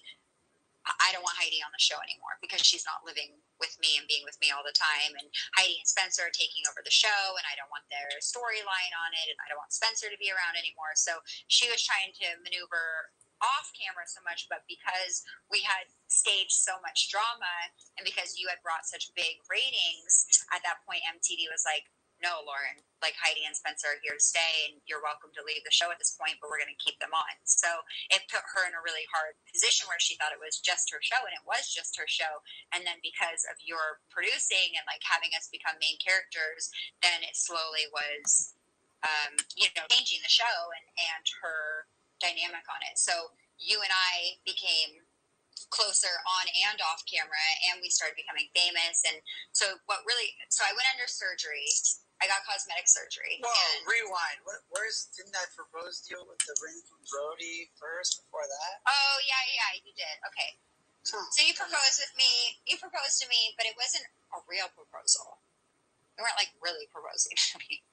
I don't want Heidi on the show anymore because she's not living with me and being with me all the time. And Heidi and Spencer are taking over the show, and I don't want their storyline on it, and I don't want Spencer to be around anymore. So she was trying to maneuver off camera so much, but because we had staged so much drama and because you had brought such big ratings, at that point MTV was like, no, Lauren, like Heidi and Spencer are here to stay and you're welcome to leave the show at this point, but we're going to keep them on. So it put her in a really hard position where she thought it was just her show, and it was just her show. And then because of your producing and like having us become main characters, then it slowly was, changing the show and her dynamic on it. So you and I became closer on and off camera, and we started becoming famous. And so I went under surgery. I got cosmetic surgery. Whoa, rewind. Didn't I propose to you with the ring from Brody first before that? Oh, yeah, you did. Okay. So you proposed to me, but it wasn't a real proposal. You weren't like really proposing to me.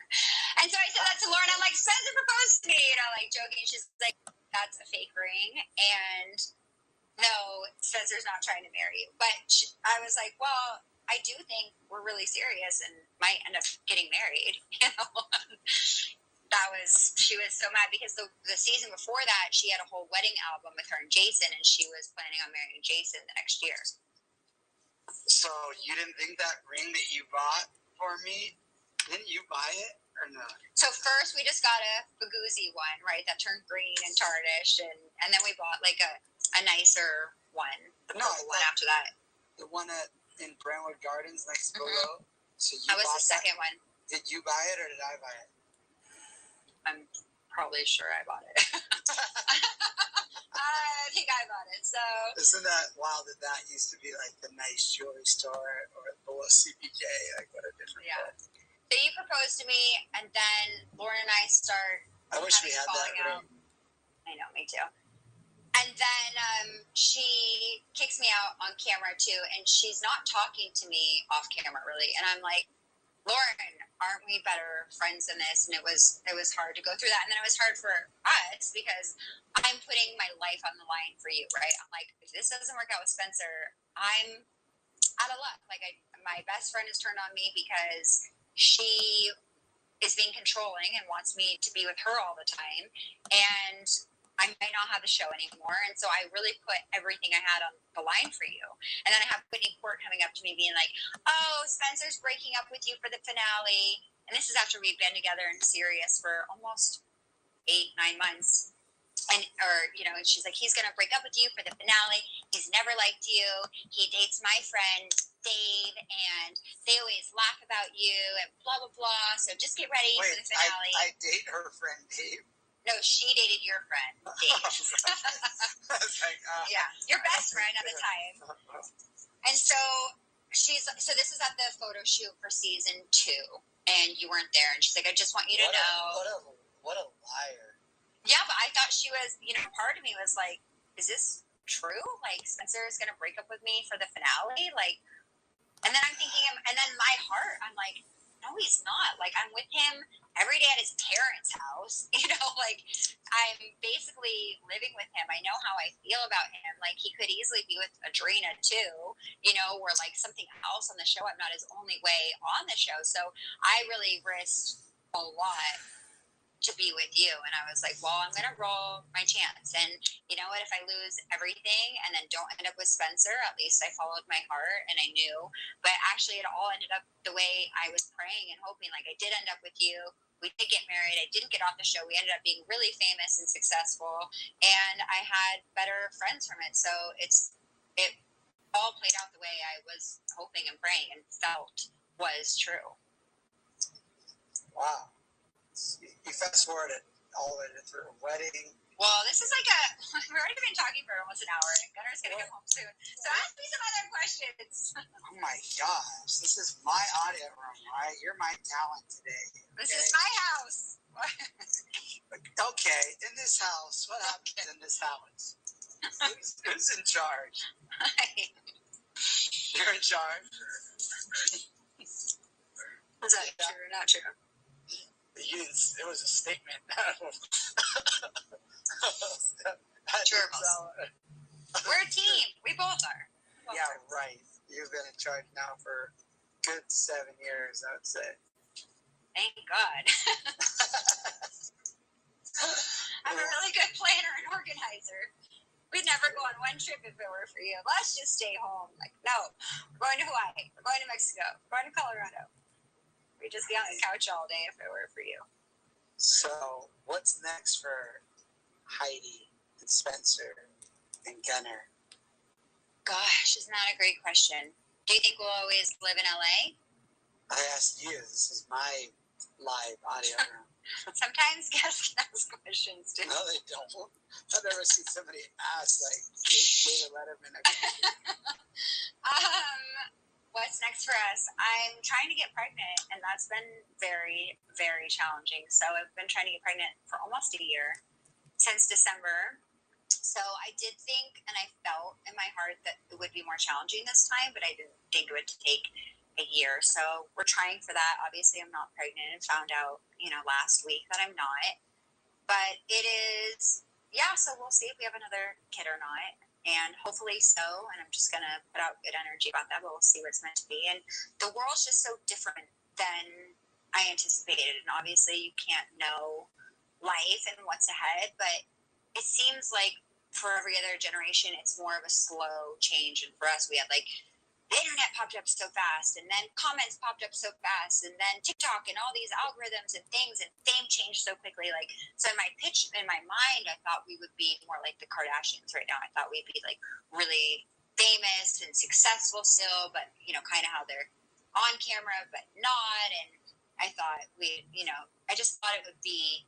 And so I said that to Lauren. I'm like, Spencer proposed to me, like joking. She's like, that's a fake ring. And no, Spencer's not trying to marry you. But I was like, well, I do think we're really serious and might end up getting married. She was so mad because the season before that, she had a whole wedding album with her and Jason, and she was planning on marrying Jason the next year. So you didn't think that ring that you bought for me, didn't you buy it or not? So first we just got a Bagoozy one, right, that turned green and tarnished, and then we bought like a nicer one, the purple one after that. The one in Brentwood Gardens next to Below. So that was the second one. Did you buy it or did I buy it? I'm probably sure I bought it. I think I bought it. So isn't that wild that used to be like the nice jewelry store or below CPJ? Like what a different place. So you proposed to me, and then Lauren and I start. I wish we had that ring. I know, me too. And then she kicks me out on camera too, and she's not talking to me off camera really. And I'm like, Lauren, aren't we better friends than this? And it was hard to go through that. And then it was hard for us because I'm putting my life on the line for you, right? I'm like, if this doesn't work out with Spencer, I'm out of luck. Like my best friend has turned on me because she is being controlling and wants me to be with her all the time. And I might not have the show anymore. And so I really put everything I had on the line for you. And then I have Whitney Court coming up to me being like, oh, Spencer's breaking up with you for the finale. And this is after we've been together and serious for almost 8-9 months. And she's like, he's going to break up with you for the finale. He's never liked you. He dates my friend Dave, and they always laugh about you and blah, blah, blah. So just get ready for the finale. I date her friend Dave. No, she dated your friend, Dave. Yeah, your best friend at the time. And so so this is at the photo shoot for season 2, and you weren't there. And she's like, I just want you to know. What a liar. Yeah, but I thought she was, part of me was like, is this true? Like, Spencer is going to break up with me for the finale? Like, and then I'm thinking, and then my heart, I'm like, no, he's not. Like, I'm with him every day at his parents' house. Like, I'm basically living with him. I know how I feel about him. Like, he could easily be with Adrena, too, or, like, something else on the show. I'm not his only way on the show. So I really risked a lot to be with you. And I was like, well, I'm going to roll my chance. And you know what, if I lose everything and then don't end up with Spencer, at least I followed my heart and I knew. But actually it all ended up the way I was praying and hoping. Like, I did end up with you. We did get married. I didn't get off the show. We ended up being really famous and successful, and I had better friends from it. So it all played out the way I was hoping and praying and felt was true. Wow. You fast forwarded all the way through a wedding. Well, this is like we've already been talking for almost an hour, and Gunner's going to come home soon. So ask me some other questions. Oh my gosh, this is my audio room, right? You're my talent today. Okay? This is my house. Okay, in this house, what happens in this house? Who's in charge? You're in charge? Is that true or not true? It was a statement. Sure. We're a team. We both are. Yeah, right. You've been in charge now for a good 7 years, I would say. Thank God. I'm a really good planner and organizer. organizer. We'd never go on one trip if it were for you. Let's just stay home. Like, no, we're going to Hawaii. We're going to Mexico. We're going to Colorado. We'd just be on the couch all day if it were for you. So, what's next for Heidi and Spencer and Gunner? Gosh, isn't that a great question? Do you think we'll always live in LA? I asked you. This is my live audio room. Sometimes guests can ask questions too. No, they don't. I've never seen somebody ask like David Letterman. What's next for us? I'm trying to get pregnant, and that's been very, very challenging. So I've been trying to get pregnant for almost a year, since December. So I did think, and I felt in my heart that it would be more challenging this time, but I didn't think it would take a year. So we're trying for that. Obviously, I'm not pregnant and found out, last week that I'm not. But it is, so we'll see if we have another kid or not. And hopefully so. And I'm just going to put out good energy about that, but we'll see what it's meant to be. And the world's just so different than I anticipated. And obviously, you can't know life and what's ahead, but it seems like for every other generation, it's more of a slow change. And for us, we had the internet popped up so fast, and then comments popped up so fast, and then TikTok and all these algorithms and things, and fame changed so quickly. So in my mind, I thought we would be more like the Kardashians right now. I thought we'd be really famous and successful still, but kind of how they're on camera, but not. And I thought I just thought it would be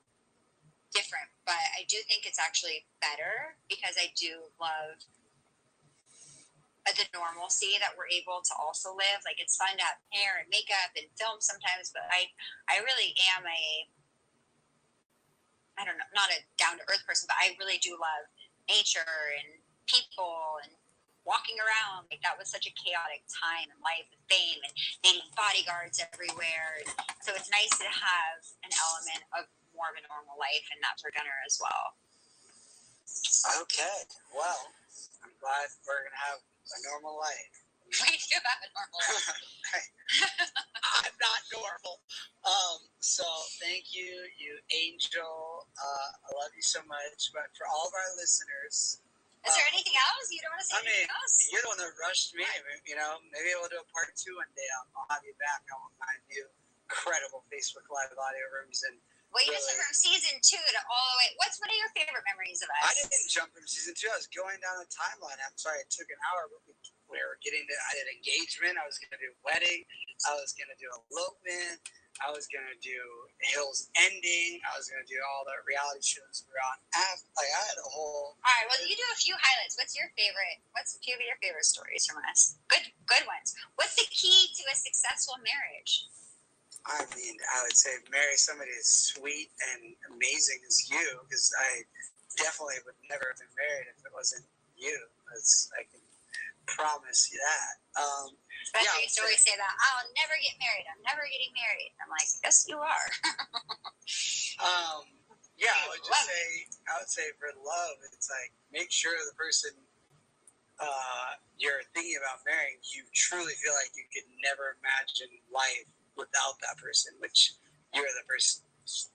different, but I do think it's actually better because I do love the normalcy that we're able to also live. It's fun to have hair and makeup and film sometimes, but I really am I don't know, not a down-to-earth person, but I really do love nature and people and walking around. That was such a chaotic time in life with fame and needing bodyguards everywhere. And so it's nice to have an element of more of a normal life, and that for Gunner as well. Okay, well, I'm glad we're going to have a normal life. We do have a normal life. I'm not normal. So thank you, you angel. I love you so much. But for all of our listeners, is there anything else? You don't want to say anything else? You're the one that rushed me. Maybe we'll do a part 2 one day. I'll have you back on my new incredible Facebook Live audio rooms. And wait, really, from season 2 to all the way. What's one of your favorite memories of us? I didn't jump from season 2. I was going down the timeline. I'm sorry it took an hour, but we were getting to. I did engagement. I was going to do wedding. I was going to do elopement. I was going to do Hill's ending. I was going to do all the reality shows we were on. I had a whole. All right. Well, you do a few highlights. What's your favorite? What's a few of your favorite stories from us? Good ones. What's the key to a successful marriage? I mean, I would say marry somebody as sweet and amazing as you, because I definitely would never have been married if it wasn't you. I can promise you that. Spencer used to always say that, I'll never get married. I'm never getting married. I'm like, yes, you are. I would say for love, it's make sure the person you're thinking about marrying, you truly feel like you could never imagine life without that person, which you're the person,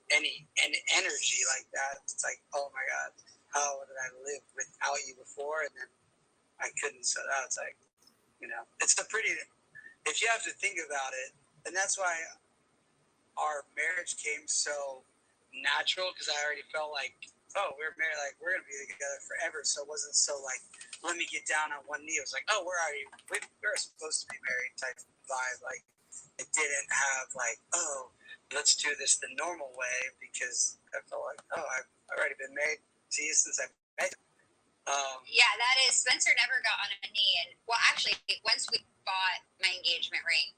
any energy like that. It's oh my God, how did I live without you before? And then I couldn't. So that's it's a pretty, if you have to think about it, and that's why our marriage came so natural, because I already felt we're married, we're going to be together forever. So it wasn't so let me get down on one knee. It was we're supposed to be married type vibe. It didn't have let's do this the normal way, because I felt I've already been married to you since I met you. That is, Spencer never got on a knee. And well, actually, once we bought my engagement ring,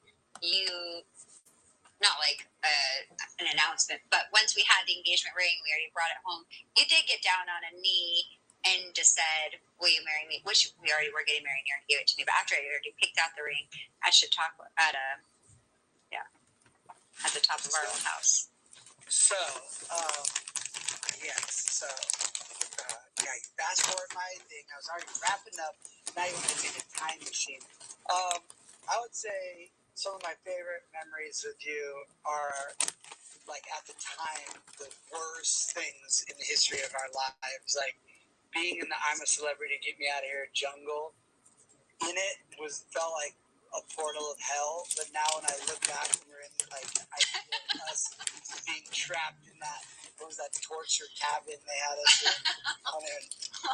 not an announcement, but once we had the engagement ring, we already brought it home. You did get down on a knee and just said, will you marry me? Which we already were getting married here, and he gave it to me. But after I already picked out the ring, I should talk at the top of our old house. So, yes. So, fast forward my thing. I was already wrapping up. Now you're using a time machine. I would say some of my favorite memories with you are, at the time, the worst things in the history of our lives. being in the I'm a Celebrity, Get Me Out of Here jungle in it felt like a portal of hell. But now when I look back and we're in like us being trapped in that, what was that torture cabin they had us in?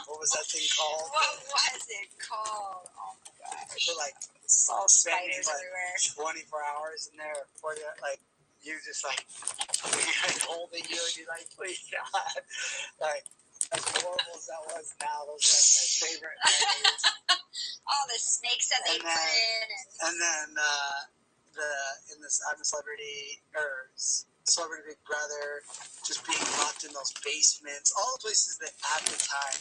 What was that thing called? What was it called? Oh my gosh! For like all spiders like everywhere. 24 hours in there, like you just like holding you and you're like, please God, like. As horrible as that was now, those are like my favorite memories. All the snakes that they put in. And then in this I'm a Celebrity or Celebrity Big Brother, just being locked in those basements, all the places that at the time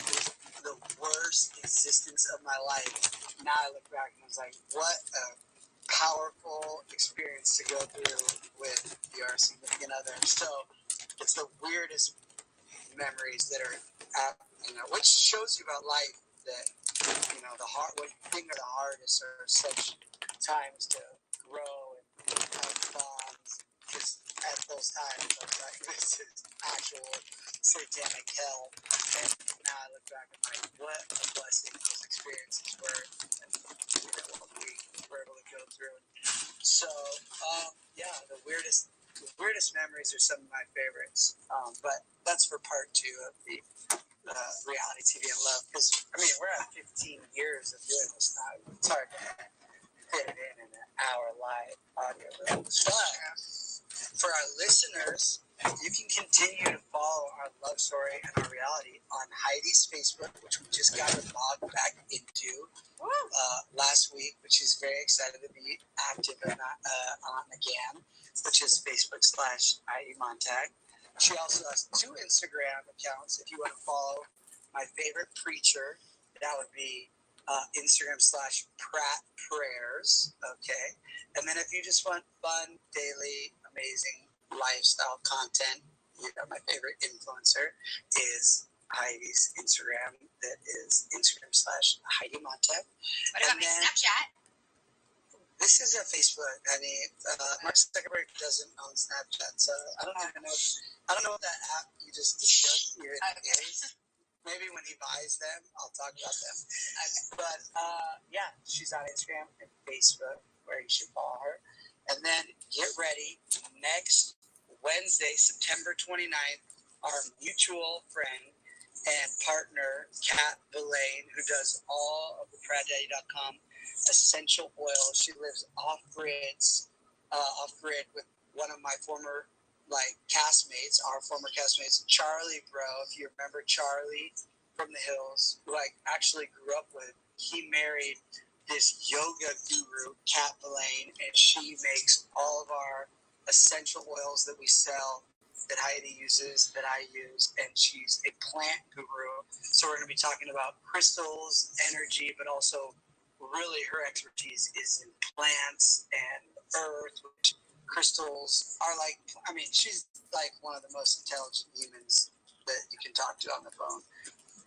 was the worst existence of my life. Now I look back and I was like, what a powerful experience to go through with your significant other. So it's the weirdest memories that are, which shows you about life that, what thing are the hardest or such times to grow and have bonds. Because at those times, I was like, this is actual satanic hell. And now I look back and I'm like, what a blessing those experiences were, and what we were able to go through. So, the weirdest memories are some of my favorites. But that's for part 2 of the reality TV and love. Because, we're at 15 years of doing this now. It's hard to fit it in an hour live audio. But for our listeners, you can continue to follow our love story and our reality on Heidi's Facebook, which we just got to log back into last week, which is very excited to be active on again, which is Facebook/Heidi Montag. She also has 2 Instagram accounts. If you want to follow my favorite preacher, that would be Instagram/Pratt Prayers. Okay. And then if you just want fun, daily, amazing lifestyle content, my favorite influencer is Heidi's Instagram. That is Instagram/Heidi Montag. What about my Snapchat? This is a Facebook, honey. Mark Zuckerberg doesn't own Snapchat, so I don't even know. I don't know what that app you just discussed here is. Maybe when he buys them, I'll talk about them. Okay. But she's on Instagram and Facebook, where you should follow her. And then get ready. Next Wednesday, September 29th, our mutual friend and partner, Kat Belaine, who does all of the PradDaddy.com essential oils. She lives off grid with one of my former our former castmates, Charlie Bro. If you remember Charlie from the Hills, who I actually grew up with, he married this yoga guru, Kat Belaine, and she makes all of our essential oils that we sell, that Heidi uses, that I use, and she's a plant guru. So we're going to be talking about crystals, energy, but also really her expertise is in plants and earth, which crystals are she's like one of the most intelligent humans that you can talk to on the phone,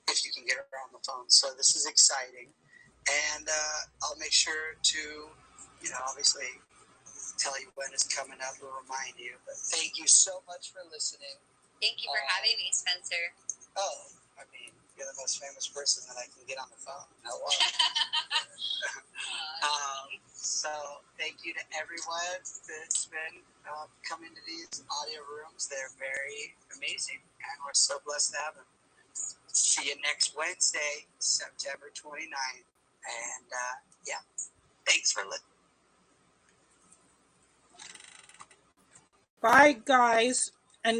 if you can get her on the phone. So this is exciting. And I'll make sure to, obviously tell you when it's coming up or remind you. But thank you so much for listening. Thank you for having me, Spencer. You're the most famous person that I can get on the phone. Hello. So thank you to everyone that's been coming to these audio rooms. They're very amazing, and we're so blessed to have them. See you next Wednesday, September 29th. And thanks for listening. Bye, guys and